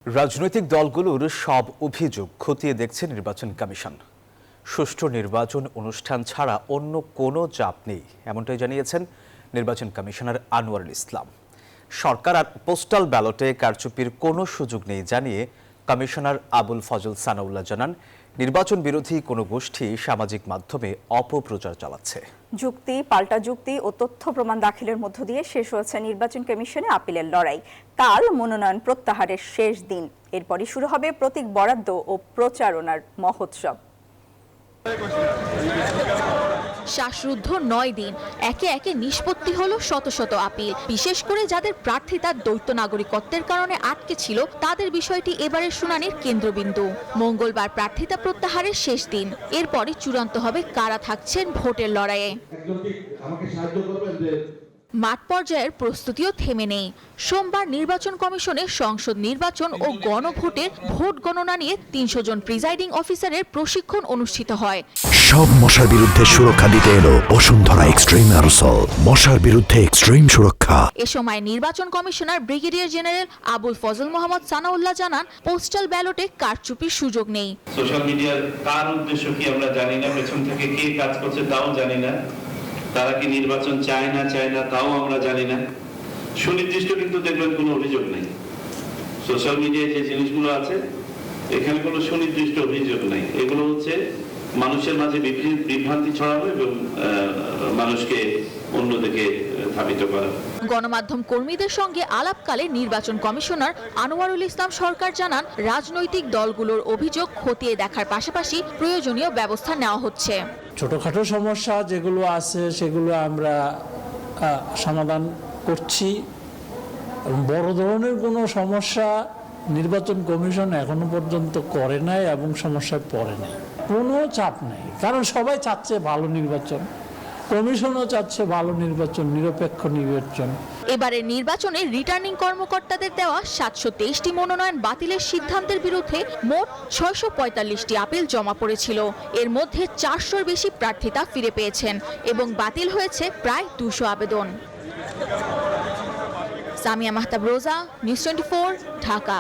রাজনৈতিক দলগুলোর সব অভিযোগ খতিয়ে দেখছে নির্বাচন কমিশন। সুষ্ঠু নির্বাচন অনুষ্ঠান ছাড়া অন্য কোনো চাপ নেই, এমনটাই জানিয়েছেন নির্বাচন কমিশনার আনোয়ারুল ইসলাম। সরকার আর পোস্টাল ব্যালটে কারচুপির কোনো সুযোগ নেই জানিয়ে কমিশনার আবুল ফজল সানাউল্লাহ জানান, নির্বাচন বিরোধী কোনো গোষ্ঠী সামাজিক মাধ্যমে অপপ্রচার চালাচ্ছে। যুক্তি, পাল্টা যুক্তি ও তথ্য প্রমাণ দাখিলের মধ্য দিয়ে শেষ হয়েছে নির্বাচন কমিশনে আপিলের লড়াই। কাল মনোনয়ন প্রত্যাহারের শেষ দিন, এরপরই শুরু হবে প্রতীক বরাদ্দ ও প্রচারণার মহোৎসব। শ্বাসরুদ্ধ 9 দিন, একে একে নিষ্পত্তি হলো শত শত আপিল। বিশেষ করে যাদের প্রার্থিতা দ্বৈত নাগরিকত্বের কারণে আটকে ছিল, তাদের বিষয়টি এবারের শুনানির কেন্দ্রবিন্দু। মঙ্গলবার প্রার্থিতা প্রত্যাহারের শেষ দিন, এরপরই চূড়ান্ত হবে কারা থাকছেন ভোটের লড়াইয়ে। মাঠ পর্যায়ের প্রস্তুতিও থেমে নেই। সোমবার নির্বাচন কমিশনের সংসদ নির্বাচন ও গণভোটের ভোট গণনা নিয়ে 300 জন প্রিজাইডিং অফিসারের প্রশিক্ষণ অনুষ্ঠিত হয়। সব মশার বিরুদ্ধে সুরক্ষা দিতে এলো বসুন্ধরা এক্সট্রিম অ্যারোসল, মশার বিরুদ্ধে এক্সট্রিম সুরক্ষা। এ সময় নির্বাচন commissioner brigadier general Abul Fazal Mohammad Sanaullah জানান, পোস্টাল ব্যালটে কারচুপির সুযোগ নেই। সোশ্যাল মিডিয়ার কার উদ্দেশ্য কি আমরা জানি না, পেছন থেকে কে কাজ করছে তাও জানি না, তারা কি নির্বাচন চায় না তাও আমরা জানি না। সুনির্দিষ্ট কিন্তু দেখবেন কোনো অভিযোগ নেই। সোশ্যাল মিডিয়ায় যে জিনিসগুলো আছে, এখানে কোনো সুনির্দিষ্ট অভিযোগ নেই। এগুলো হচ্ছে মানুষের মাঝে বিভ্রান্তি ছড়ানো এবং মানুষকে অন্যদিকে ধাবিত করা। গণমাধ্যম কর্মীদের সঙ্গে আলাপকালে নির্বাচন কমিশনার আনোয়ারুল ইসলাম সরকার জানান, রাজনৈতিক দলগুলোর অভিযোগ খতিয়ে দেখার পাশাপাশি প্রয়োজনীয় ব্যবস্থা নেওয়া হচ্ছে। ছোটখাটো সমস্যা যেগুলো আছে সেগুলো আমরা সমাধান করছি। বড় ধরনের কোনো সমস্যা নির্বাচন কমিশন এখনো পর্যন্ত করে নাই এবং সমস্যায় পড়ে নাই। কোনো চাপ নেই, কারণ সবাই চাচ্ছে ভালো নির্বাচন, কমিশনও চাচ্ছে ভালো নির্বাচন, নিরপেক্ষ নির্বাচন। এবারের নির্বাচনে রিটার্নিং কর্মকর্তাদের দেওয়া 723টি মনোনয়ন বাতিলের সিদ্ধান্তের বিরুদ্ধে মোট 645টি আপিল জমা পড়েছিল। এর মধ্যে 400-র বেশি প্রার্থিতা ফিরে পেয়েছেন এবং বাতিল হয়েছে প্রায় 200 আবেদন। সামিয়া মাহতাব রোজা, নিউজ 24, ঢাকা।